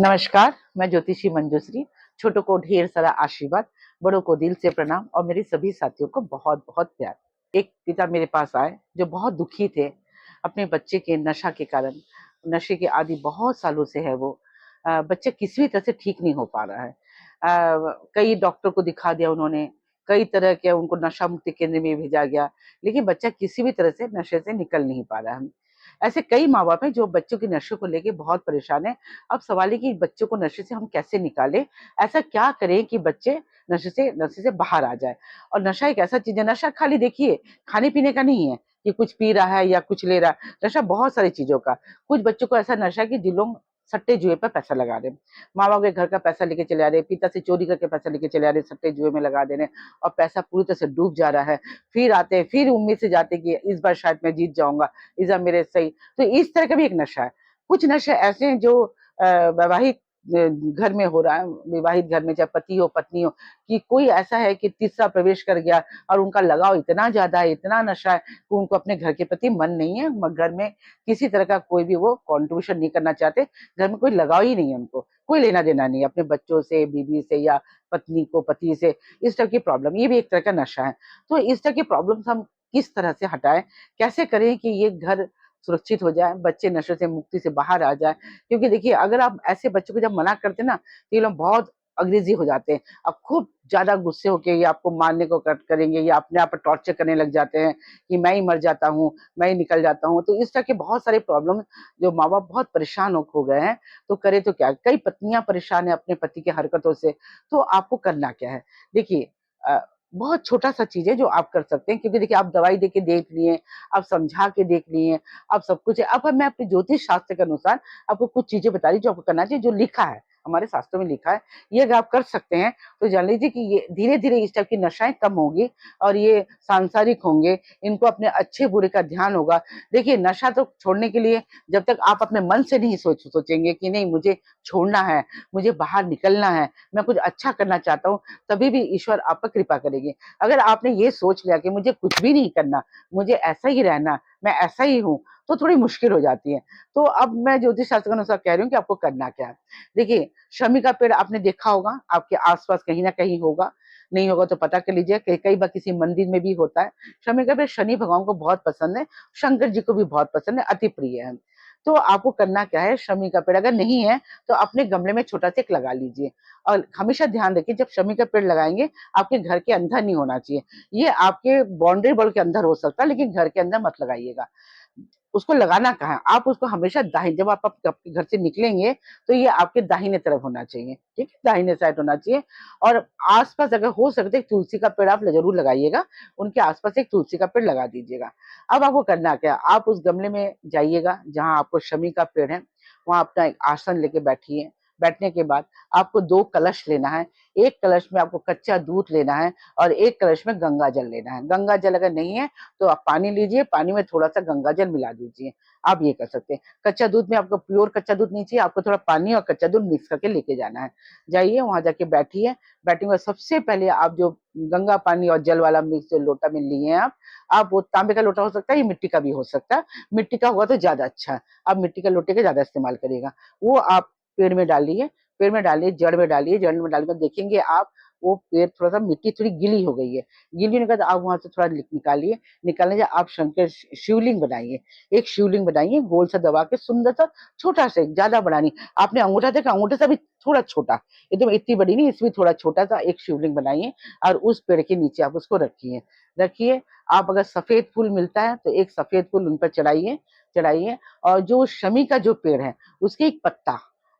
नमस्कार, मैं ज्योतिषी मंजूश्री। छोटों को ढेर सारा आशीर्वाद, बड़ों को दिल से प्रणाम और मेरे सभी साथियों को बहुत-बहुत प्यार। एक पिता मेरे पास आए जो बहुत दुखी थे अपने बच्चे के नशा के कारण। नशे के आदि बहुत सालों से है वो। बच्चा किसी भी तरह से ठीक नहीं हो पा रहा है। कई डॉक्टर को दिखा दिया उन्होंने, कई तरह के उनको नशा मुक्ति केंद्र में भेजा गया, लेकिन बच्चा किसी भी तरह से नशे से निकल नहीं पा रहा है। ऐसे कई माँ-बाप हैं जो बच्चों के नशे को लेके बहुत परेशान हैं। अब सवाल है कि बच्चों को नशे से हम कैसे निकालें? ऐसा क्या करें कि बच्चे नशे से बाहर आ जाएँ? और नशा एक ऐसा चीज़ है, नशा खाली देखिए खाने-पीने का नहीं है कि कुछ पी रहा है या कुछ ले रहा है। नशा बहुत सारी चीज़ों का। कुछ बच्चों को ऐसा नशा है कि जिन लोग सट्टे जुए पे पैसा लगा रहे हैं। माँ-बाप के घर का पैसा लेके चले आ रहे हैं, पिता से चोरी करके पैसा लेके चले आ रहे हैं, सट्टे जुए में लगा दे रहे हैं और पैसा पूरी तरह से डूब जा रहा है। फिर आते हैं, फिर उम्मीद से जाते हैं कि इस बार शायद मैं जीत जाऊँगा, इस बार मेरे सही। तो इस तरह का भी एक नशा है। कुछ नशे ऐसे हैं जो वैवाहिक घर में हो रहा है, विवाहित घर में चाहे पति हो, पत्नी हो, कि कोई ऐसा है कि तीसरा प्रवेश कर गया और उनका लगाव इतना ज़्यादा है, इतना नशा है कि उनको अपने घर के प्रति मन नहीं है। घर में किसी तरह का कोई भी वो कॉन्ट्रिब्यूशन नहीं करना चाहते, घर में कोई लगाव ही नहीं है उनको, कोई लेना-देना नहीं है अपने बच्चों से, बीवी से या पत्नी को पति से, इस तरह की प्रॉब्लम, ये भी एक तरह का नशा है। तो इस तरह की प्रॉब्लम्स हम किस तरह से हटाएँ? कैसे करें कि ये घर सुरक्षित हो जाए, बच्चे नशे से मुक्ति से बाहर आ जाएँ? क्योंकि देखिए अगर आप ऐसे बच्चों को जब मना करते हैं ना, तो ये लोग बहुत अग्रेसिव हो जाते हैं। अब खूब ज़्यादा गुस्से होके ये आपको मारने को कट करेंगे या अपने आप पर टॉर्चर करने लग जाते हैं कि मैं ही मर जाता हूँ, मैं ही निकल जाता हूँ। तो इस तरह के बहुत सारे प्रॉब्लम जो माँ-बाप बहुत परेशान हो गए हैं, तो करें तो क्या? कई पत्नियाँ परेशान हैं अपने पति की हरकतों से, तो आपको करना क्या है? देखिए बहुत छोटा-सा चीज़ है जो आप कर सकते हैं क्योंकि देखिए आप दवाई दे के देख लिए, आप समझा के देख लिए, अब सब कुछ है। अब मैं अपने ज्योतिष शास्त्र के अनुसार आपको कुछ चीज़ें बता रही हूँ जो आपको करना चाहिए, जो लिखा है, हमारे शास्त्रों में लिखा है। ये अगर आप कर सकते हैं, तो जान लीजिए कि ये धीरे-धीरे इस टाइप की नशाएँ कम होंगी और ये सांसारिक होंगे, इनको अपने अच्छे-बुरे का ध्यान होगा। देखिए, नशा तो छोड़ने के लिए जब तक आप अपने मन से नहीं सोचेंगे कि नहीं मुझे छोड़ना है, मुझे बाहर निकलना है, मैं कुछ अच्छा करना चाहता हूँ, तभी भी ईश्वर आप पर कृपा करेंगे। अगर आपने ये सोच लिया कि मुझे कुछ भी नहीं करना, मुझे ऐसा ही रहना, मैं ऐसा ही हूँ, तो थोड़ी मुश्किल हो जाती है। तो अब मैं ज्योतिष शास्त्र के अनुसार कह रही हूँ कि आपको करना क्या है। देखिए, शमी का पेड़ आपने देखा होगा, आपके आस-पास कहीं न कहीं होगा, नहीं होगा तो पता कर लीजिए, कई कई बार किसी मंदिर में भी होता है। शमी का पेड़ शनि भगवान को बहुत पसंद है, शंकर जी को भी बहुत पसंद है, अति प्रिय है। तो आपको करना क्या है, शमी का पेड़ अगर नहीं है, तो अपने गमले में छोटा-सा एक लगा लीजिए और हमेशा ध्यान रखिए जब शमी का पेड़ लगाएँगे, आपके घर के अंदर नहीं होना चाहिए। ये आपके बाउंड्री वॉल के अंदर हो सकता है, लेकिन घर के अंदर मत लगाइएगा। उसको लगाना कहाँ है? आप उसको हमेशा जब आप आपके घर से निकलेंगे, तो ये आपके दाहिने तरफ होना चाहिए, ठीक है? दाहिने साइड होना चाहिए और आस-पास अगर हो सकता है, एक तुलसी का पेड़ आप ज़रूर लगाइएगा, उनके आस-पास एक तुलसी का पेड़ लगा दीजिएगा। अब आपको करना क्या है? आप उस गमले में जाइएगा, जहाँ आपको शमी का पेड़ है, वहाँ अपना एक आसन लेके बैठिए। बैठने के बाद आपको 2 कलश लेना है, एक कलश में आपको कच्चा दूध लेना है और एक कलश में गंगा जल लेना है। गंगा जल अगर नहीं है, तो आप पानी लीजिए, पानी में थोड़ा-सा गंगा जल मिला दीजिए, आप ये कर सकते हैं। कच्चा दूध में आपको प्योर कच्चा दूध नहीं चाहिए, आपको थोड़ा पानी और कच्चा दूध मिक्स करके लेके जाना है। जाइए, वहाँ जाके बैठिए, बैठने के बाद सबसे पहले आप जो गंगा पानी और जल वाला मिक्स जो लोटा में लिए हैं आप वो तांबे का लोटा हो सकता है या मिट्टी का भी हो सकता है। मिट्टी का होगा तो ज़्यादा अच्छा है, आप मिट्टी के लोटे का ज़्यादा इस्तेमाल करिएगा। वो आप पेड़ में डालिए, पेड़ में डालिए, जड़ में डालिए, जड़ में डालकर देखेंगे आप वो पेड़ थोड़ा-सा मिट्टी थोड़ी गीली हो गई है। गीली होने के बाद आप वहाँ से थोड़ा निकालिए, निकालने से आप शंकर शिवलिंग बनाइए। एक शिवलिंग बनाइए गोल सा दबा के सुंदर सा छोटा-सा ज़्यादा बड़ा नहीं। आपने अंगूठा देखा अंगूठे से भी थोड़ा छोटा, एकदम इतनी बड़ी नहीं इसमें थोड़ा छोटा-सा एक शिवलिंग बनाइए और उस पेड़ के नीचे आप उसको रखिए। रखिए, आप अगर सफ़ेद फूल मिलता है तो एक सफ़ेद फूल उन पर चढ़ाइए चढ़ाइए और जो शमी का जो पेड़ है उसके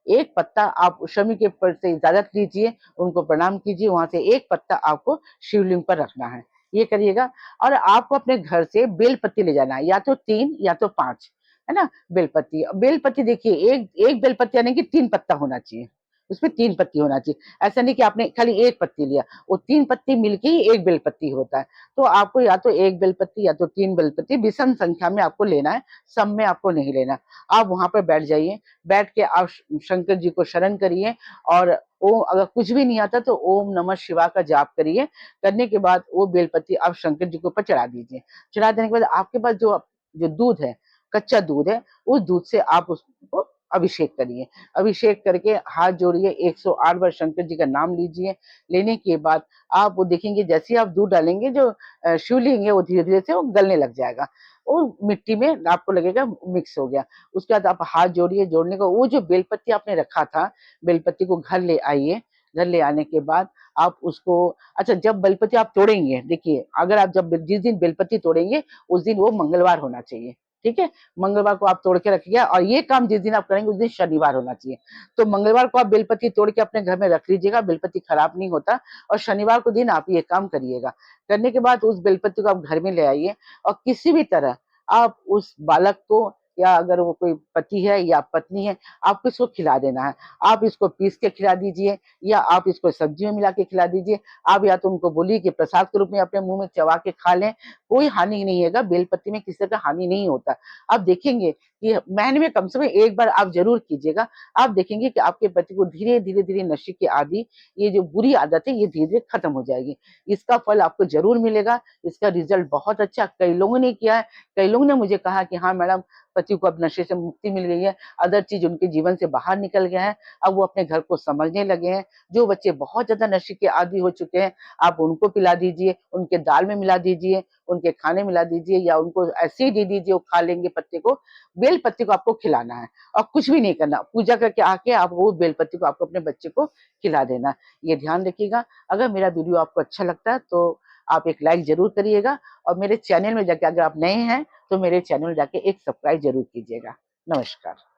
एक पत्ता आप शमी के पेड़ से इजाज़त लीजिए, उनको प्रणाम कीजिए, वहाँ से एक पत्ता आपको शिवलिंग पर रखना है। ये करिएगा और आपको अपने घर से बेलपत्ती ले जाना है, या तो 3 या तो 5, है ना? बेलपत्ती बेलपत्ती देखिए एक एक बेलपत्ती यानी कि 3 पत्ता होना चाहिए, उसमें 3 पत्ती होना चाहिए। ऐसा नहीं कि आपने खाली 1 पत्ती लिया, वो 3 पत्ती मिलके ही 1 बेलपत्ती होता है। तो आपको या तो 1 बेलपत्ती या तो 3 बेलपत्ती विषम संख्या में आपको लेना है, सम में आपको नहीं लेना। आप वहाँ पे बैठ जाइए, बैठ के आप शंकर जी को शरण करिए और ओम अगर कुछ भी नहीं आता तो ओम नमः शिवाय का जाप करिए। करने के बाद वो बेलपत्ती आप शंकर जी के ऊपर चढ़ा दीजिए। चढ़ा देने के बाद आपके पास जो दूध है, कच्चा दूध है, उस दूध से आप उसको अभिषेक करिए। अभिषेक करके हाथ जोड़िए, 108 बार शंकर जी का नाम लीजिए। लेने के बाद आप वो देखेंगे जैसे ही आप दूध डालेंगे जो शिवलिंग है वो धीरे-धीरे से वो गलने लग जाएगा। वो मिट्टी में आपको लगेगा मिक्स हो गया। उसके बाद आप हाथ जोड़िए, जोड़ने को वो जो बेलपत्ती आपने रखा था, बेलपत्ती को घर ले आइए। घर ले आने के बाद आप उसको अच्छा जब बेलपत्ती आप तोड़ेंगे, देखिए अगर आप जब जिस दिन बेलपत्ती तोड़ेंगे, उस दिन वो मंगलवार होना चाहिए, ठीक है? मंगलवार को आप तोड़ के रखिए और ये काम जिस दिन आप करेंगे उस दिन शनिवार होना चाहिए। तो मंगलवार को आप बेलपत्ती तोड़ के अपने घर में रख लीजिएगा, बेलपत्ती खराब नहीं होता और शनिवार को दिन आप ये काम करिएगा। करने के बाद उस बेलपत्ती को आप घर में ले आइए और किसी भी तरह आप उस बालक को या अगर वो कोई पति है या पत्नी है, आपको इसको खिला देना है। आप इसको पीस के खिला दीजिए या आप इसको सब्जी में मिला के खिला दीजिए। आप या तो उनको बोलिए कि प्रसाद के रूप में अपने मुँह में चबा के खा लें, कोई हानि नहीं होगा, बेलपत्ती में किसी तरह का हानि नहीं होता। आप देखेंगे कि महीने में कम से कम एक बार आप ज़रूर कीजिएगा। आप देखेंगे कि आपके पति को धीरे-धीरे नशे की आदि, ये जो बुरी आदत है, ये धीरे-धीरे खत्म हो जाएगी। इसका फल आपको ज़रूर मिलेगा, इसका रिज़ल्ट बहुत अच्छा कई लोगों ने किया है, कई लोगों ने मुझे कहा कि हाँ मैडम, पति को अब नशे से मुक्ति मिल गई है, अदर चीज़ उनके जीवन से बाहर निकल गया है, अब वो अपने घर को समझने लगे हैं। जो बच्चे बहुत ज़्यादा नशे के आदी हो चुके हैं, आप उनको पिला दीजिए, उनके दाल में मिला दीजिए, उनके खाने मिला दीजिए या उनको ऐसे ही दे दीजिए, वो खा लेंगे पत्ते को। बेल पत्ती को आपको खिलाना है और कुछ भी नहीं करना, पूजा करके आके आप वो बेल पत्ती को आपको अपने बच्चे को खिला देना। ये ध्यान रखिएगा। अगर मेरा वीडियो आपको अच्छा लगता है तो आप एक लाइक ज़रूर करिएगा और मेरे चैनल में जाके अगर आप नए हैं, तो मेरे चैनल में जाके एक सब्सक्राइब ज़रूर कीजिएगा। नमस्कार।